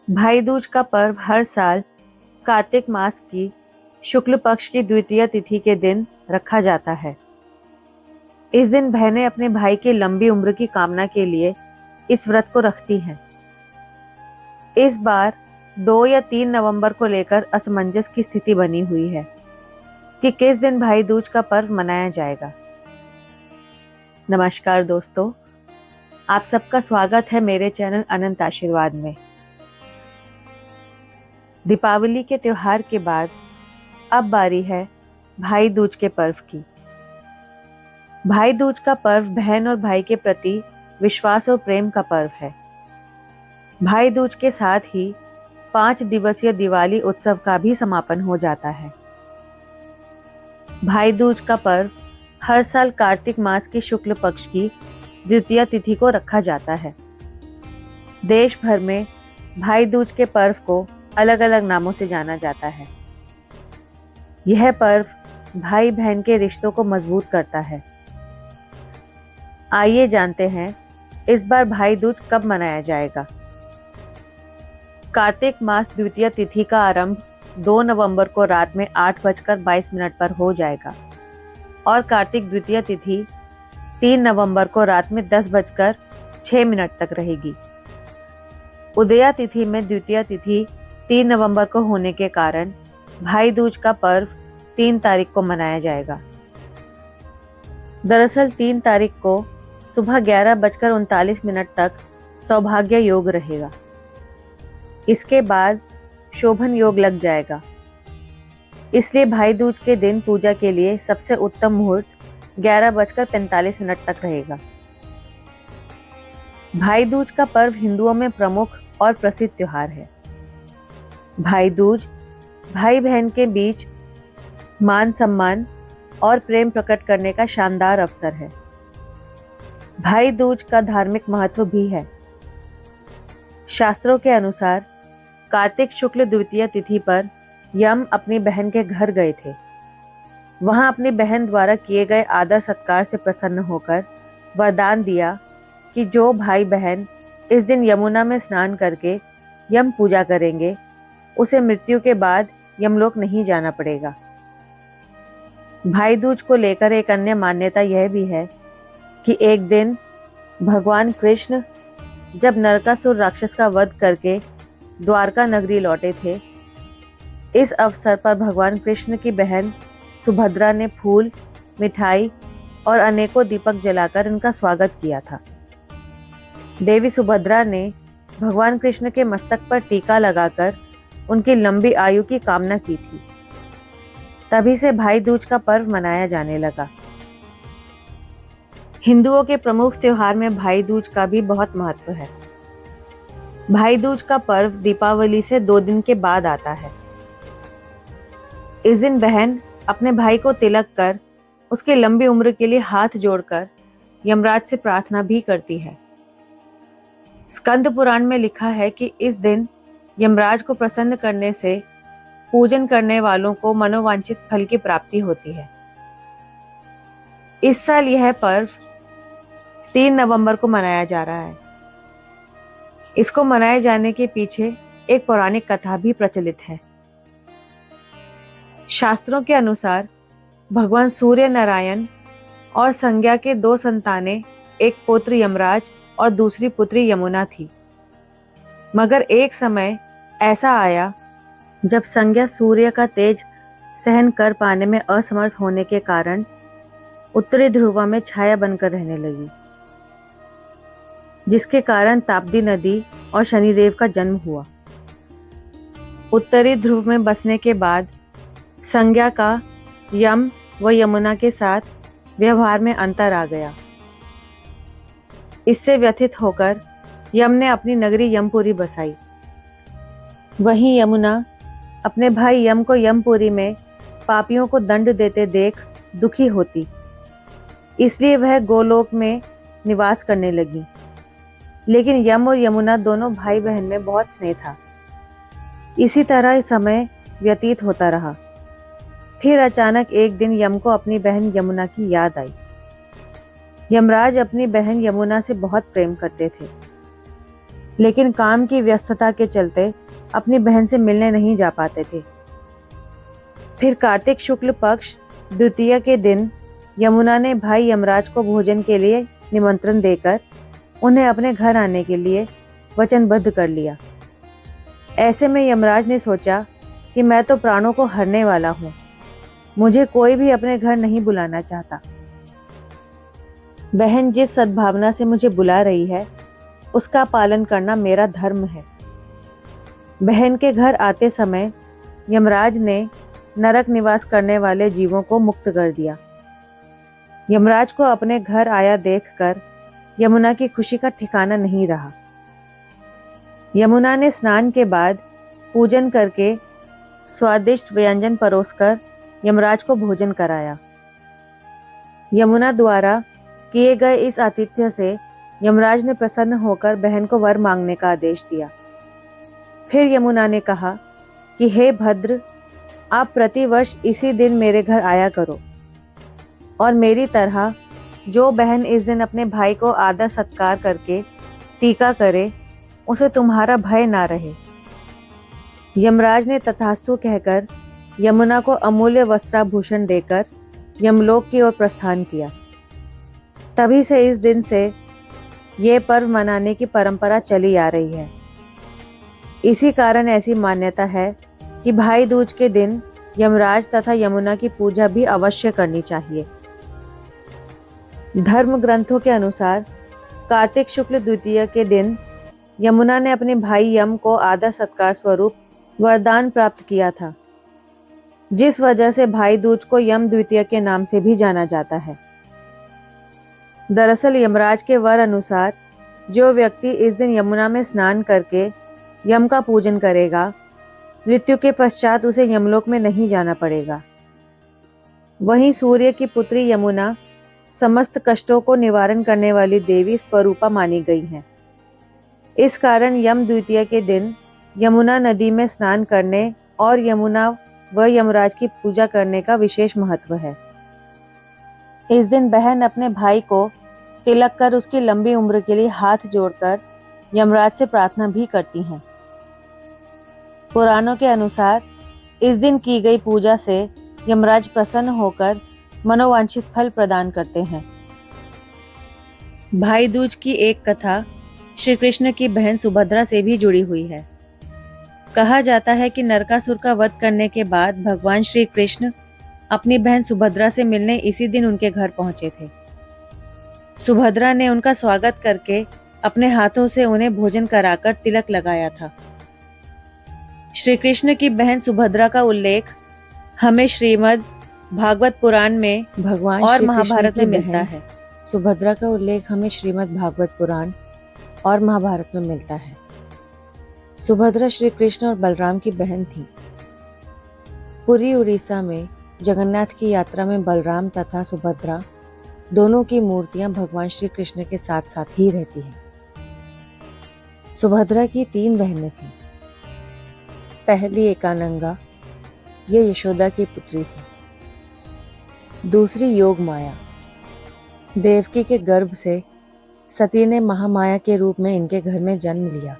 भाई दूज का पर्व हर साल कार्तिक मास की शुक्ल पक्ष की द्वितीय तिथि के दिन रखा जाता है। इस दिन बहनें अपने भाई की लंबी उम्र की कामना के लिए इस व्रत को रखती हैं। इस बार 2 या 3 नवंबर को लेकर असमंजस की स्थिति बनी हुई है कि किस दिन भाई दूज का पर्व मनाया जाएगा। नमस्कार दोस्तों, आप सबका स्वागत है मेरे चैनल अनंत आशीर्वाद में। दीपावली के त्योहार के बाद अब बारी है भाई दूज के पर्व की। भाई दूज का पर्व बहन और भाई के प्रति विश्वास और प्रेम का पर्व है। भाई दूज के साथ ही 5 दिवसीय दिवाली उत्सव का भी समापन हो जाता है। भाई दूज का पर्व हर साल कार्तिक मास की शुक्ल पक्ष की द्वितीय तिथि को रखा जाता है। देश भर में भाई दूज के पर्व को अलग अलग नामों से जाना जाता है। यह पर्व भाई बहन के रिश्तों को मजबूत करता है। आइए जानते हैं इस बार भाई दूज कब मनाया जाएगा। कार्तिक मास द्वितीय तिथि का आरंभ 2 नवंबर को रात में 8:22 पर हो जाएगा और कार्तिक द्वितीय तिथि 3 नवंबर को रात में 10:06 तक रहेगी। उदया तिथि में द्वितीय तिथि 3 नवंबर को होने के कारण भाई दूज का पर्व 3 तारीख को मनाया जाएगा। दरअसल 3 तारीख को सुबह 11:39 तक सौभाग्य योग रहेगा। इसके बाद शोभन योग लग जाएगा। इसलिए भाई दूज के दिन पूजा के लिए सबसे उत्तम मुहूर्त 11:45 तक रहेगा। भाई दूज का पर्व हिंदुओं में प्रमुख और प्रसिद्ध त्योहार है। भाई दूज भाई बहन के बीच मान सम्मान और प्रेम प्रकट करने का शानदार अवसर है। भाई दूज का धार्मिक महत्व भी है। शास्त्रों के अनुसार कार्तिक शुक्ल द्वितीय तिथि पर यम अपनी बहन के घर गए थे। वहां अपनी बहन द्वारा किए गए आदर सत्कार से प्रसन्न होकर वरदान दिया कि जो भाई बहन इस दिन यमुना में स्नान करके यम पूजा करेंगे उसे मृत्यु के बाद यमलोक नहीं जाना पड़ेगा। भाई दूज को लेकर एक अन्य मान्यता यह भी है कि एक दिन भगवान कृष्ण जब नरकासुर राक्षस का वध करके द्वारका नगरी लौटे थे, इस अवसर पर भगवान कृष्ण की बहन सुभद्रा ने फूल, मिठाई और अनेकों दीपक जलाकर इनका स्वागत किया था। देवी सुभद्रा ने भगवान कृष्ण के मस्तक पर टीका लगाकर उनकी लंबी आयु की कामना की थी। तभी से भाई दूज का पर्व मनाया जाने लगा। हिंदुओं के प्रमुख त्योहार में भाई दूज का भी बहुत महत्व है। भाई दूज का पर्व दीपावली से 2 दिन के बाद आता है। इस दिन बहन अपने भाई को तिलक कर उसकी लंबी उम्र के लिए हाथ जोड़कर यमराज से प्रार्थना भी करती है। स्कंद पुराण में लिखा है कि इस दिन यमराज को प्रसन्न करने से पूजन करने वालों को मनोवांछित फल की प्राप्ति होती है। इस साल यह पर्व 3 नवंबर को मनाया जा रहा है। इसको मनाए जाने के पीछे एक पौराणिक कथा भी प्रचलित है। शास्त्रों के अनुसार भगवान सूर्य नारायण और संज्ञा के 2 संतानें, एक पुत्र यमराज और दूसरी पुत्री यमुना थी। मगर एक समय ऐसा आया जब संज्ञा सूर्य का तेज सहन कर पाने में असमर्थ होने के कारण उत्तरी ध्रुव में छाया बनकर रहने लगी, जिसके कारण ताप्ती नदी और शनिदेव का जन्म हुआ। उत्तरी ध्रुव में बसने के बाद संज्ञा का यम व यमुना के साथ व्यवहार में अंतर आ गया। इससे व्यथित होकर यम ने अपनी नगरी यमपुरी बसाई। वहीं यमुना अपने भाई यम को यमपुरी में पापियों को दंड देते देख दुखी होती, इसलिए वह गोलोक में निवास करने लगी। लेकिन यम और यमुना दोनों भाई बहन में बहुत स्नेह था। इसी तरह समय व्यतीत होता रहा। फिर अचानक एक दिन यम को अपनी बहन यमुना की याद आई। यमराज अपनी बहन यमुना से बहुत प्रेम करते थे। लेकिन काम की व्यस्तता के चलते अपनी बहन से मिलने नहीं जा पाते थे। फिर कार्तिक शुक्ल पक्ष द्वितीया के दिन यमुना ने भाई यमराज को भोजन के लिए निमंत्रण देकर उन्हें अपने घर आने के लिए वचनबद्ध कर लिया। ऐसे में यमराज ने सोचा कि मैं तो प्राणों को हरने वाला हूँ, मुझे कोई भी अपने घर नहीं बुलाना चाहता। बहन जिस सद्भावना से मुझे बुला रही है उसका पालन करना मेरा धर्म है। बहन के घर आते समय यमराज ने नरक निवास करने वाले जीवों को मुक्त कर दिया। यमराज को अपने घर आया देखकर यमुना की खुशी का ठिकाना नहीं रहा। यमुना ने स्नान के बाद पूजन करके स्वादिष्ट व्यंजन परोसकर यमराज को भोजन कराया। यमुना द्वारा किए गए इस आतिथ्य से यमराज ने प्रसन्न होकर बहन को वर मांगने का आदेश दिया। फिर यमुना ने कहा कि हे भद्र, आप प्रतिवर्ष इसी दिन मेरे घर आया करो और मेरी तरह जो बहन इस दिन अपने भाई को आदर सत्कार करके टीका करे उसे तुम्हारा भय ना रहे। यमराज ने तथास्तु कहकर यमुना को अमूल्य वस्त्राभूषण देकर यमलोक की ओर प्रस्थान किया। तभी से इस दिन से ये पर्व मनाने की परंपरा चली आ रही है। इसी कारण ऐसी मान्यता है कि भाई दूज के दिन यमराज तथा यमुना की पूजा भी अवश्य करनी चाहिए। धर्म ग्रंथों के अनुसार कार्तिक शुक्ल द्वितीया के दिन यमुना ने अपने भाई यम को आदर सत्कार स्वरूप वरदान प्राप्त किया था, जिस वजह से भाई दूज को यम द्वितीया के नाम से भी जाना जाता है। दरअसल यमराज के वर अनुसार जो व्यक्ति इस दिन यमुना में स्नान करके यम का पूजन करेगा, मृत्यु के पश्चात उसे यमलोक में नहीं जाना पड़ेगा। वहीं सूर्य की पुत्री यमुना समस्त कष्टों को निवारण करने वाली देवी स्वरूपा मानी गई हैं। इस कारण यम द्वितीया के दिन यमुना नदी में स्नान करने और यमुना व यमराज की पूजा करने का विशेष महत्व है। इस दिन बहन अपने भाई को तिलक कर उसकी लंबी उम्र के लिए हाथ जोड़कर यमराज से प्रार्थना भी करती हैं। पुराणों के अनुसार इस दिन की गई पूजा से यमराज प्रसन्न होकर मनोवांछित फल प्रदान करते हैं। भाई दूज की एक कथा श्री कृष्ण की बहन सुभद्रा से भी जुड़ी हुई है। कहा जाता है कि नरकासुर का वध करने के बाद भगवान श्री कृष्ण अपनी बहन सुभद्रा से मिलने इसी दिन उनके घर पहुंचे थे। सुभद्रा ने उनका स्वागत करके अपने हाथों से उन्हें भोजन कराकर तिलक लगाया था। श्री कृष्ण की बहन सुभद्रा का उल्लेख हमें श्रीमद् भागवत पुराण में भगवान और महाभारत में मिलता है। सुभद्रा का उल्लेख हमें श्रीमद् भागवत पुराण और महाभारत में मिलता है। सुभद्रा श्री कृष्ण और बलराम की बहन थी। पुरी उड़ीसा में जगन्नाथ की यात्रा में बलराम तथा सुभद्रा दोनों की मूर्तियां भगवान श्री कृष्ण के साथ साथ ही रहती हैं। सुभद्रा की 3 बहनें थीं। पहली एकानंगा, ये यशोदा की पुत्री थी। दूसरी योग माया, देवकी के गर्भ से सती ने महामाया के रूप में इनके घर में जन्म लिया,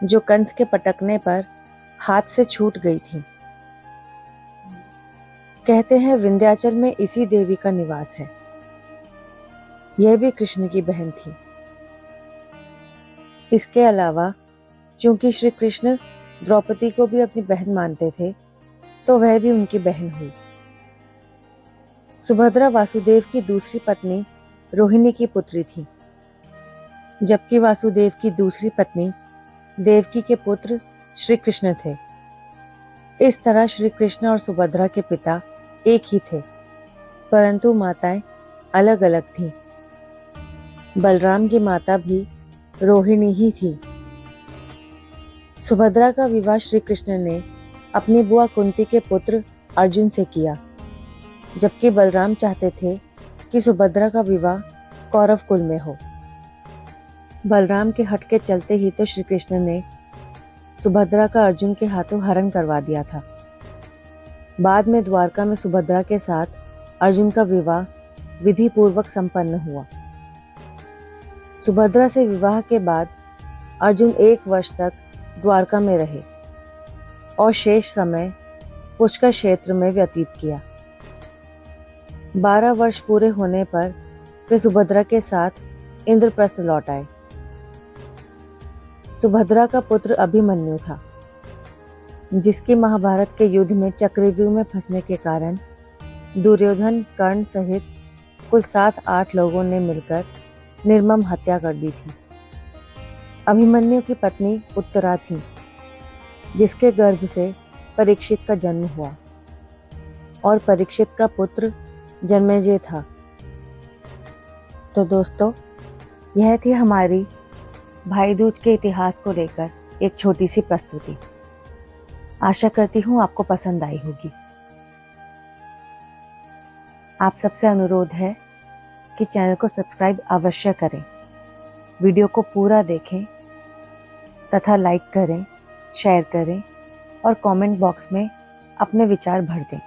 जो कंस के पटकने पर हाथ से छूट गई थी। कहते हैं विंध्याचल में इसी देवी का निवास है। यह भी कृष्ण की बहन थी। इसके अलावा चूंकि श्री कृष्ण द्रौपदी को भी अपनी बहन मानते थे, तो वह भी उनकी बहन हुई। सुभद्रा वासुदेव की दूसरी पत्नी रोहिणी की पुत्री थी, जबकि वासुदेव की दूसरी पत्नी देवकी के पुत्र श्री कृष्ण थे। इस तरह श्री कृष्ण और सुभद्रा के पिता एक ही थे, परंतु माताएं अलग अलग थीं। बलराम की माता भी रोहिणी ही थी। सुभद्रा का विवाह श्री कृष्ण ने अपनी बुआ कुंती के पुत्र अर्जुन से किया, जबकि बलराम चाहते थे कि सुभद्रा का विवाह कौरव कुल में हो। बलराम के हट के चलते ही तो श्री कृष्ण ने सुभद्रा का अर्जुन के हाथों हरण करवा दिया था। बाद में द्वारका में सुभद्रा के साथ अर्जुन का विवाह विधि पूर्वक संपन्न हुआ। सुभद्रा से विवाह के बाद अर्जुन 1 वर्ष तक द्वारका में रहे और शेष समय पुष्कर क्षेत्र में व्यतीत किया। 12 वर्ष पूरे होने पर वे सुभद्रा के साथ इंद्रप्रस्थ लौट आए। सुभद्रा का पुत्र अभिमन्यु था, जिसकी महाभारत के युद्ध में चक्रव्यूह में फंसने के कारण दुर्योधन, कर्ण सहित कुल 7-8 लोगों ने मिलकर निर्मम हत्या कर दी थी। अभिमन्यु की पत्नी उत्तरा थी, जिसके गर्भ से परीक्षित का जन्म हुआ और परीक्षित का पुत्र जन्मेजय था। तो दोस्तों, यह थी हमारी भाई दूज के इतिहास को लेकर एक छोटी सी प्रस्तुति। आशा करती हूँ आपको पसंद आई होगी। आप सबसे अनुरोध है कि चैनल को सब्सक्राइब अवश्य करें, वीडियो को पूरा देखें तथा लाइक करें, शेयर करें और कमेंट बॉक्स में अपने विचार भर दें।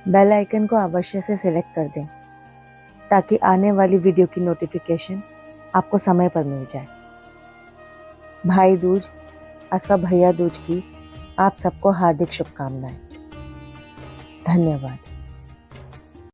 बेल आइकन को अवश्य से सिलेक्ट कर दें ताकि आने वाली वीडियो की नोटिफिकेशन आपको समय पर मिल जाए। भाई दूज अथवा भैया दूज की आप सबको हार्दिक शुभकामनाएं। धन्यवाद।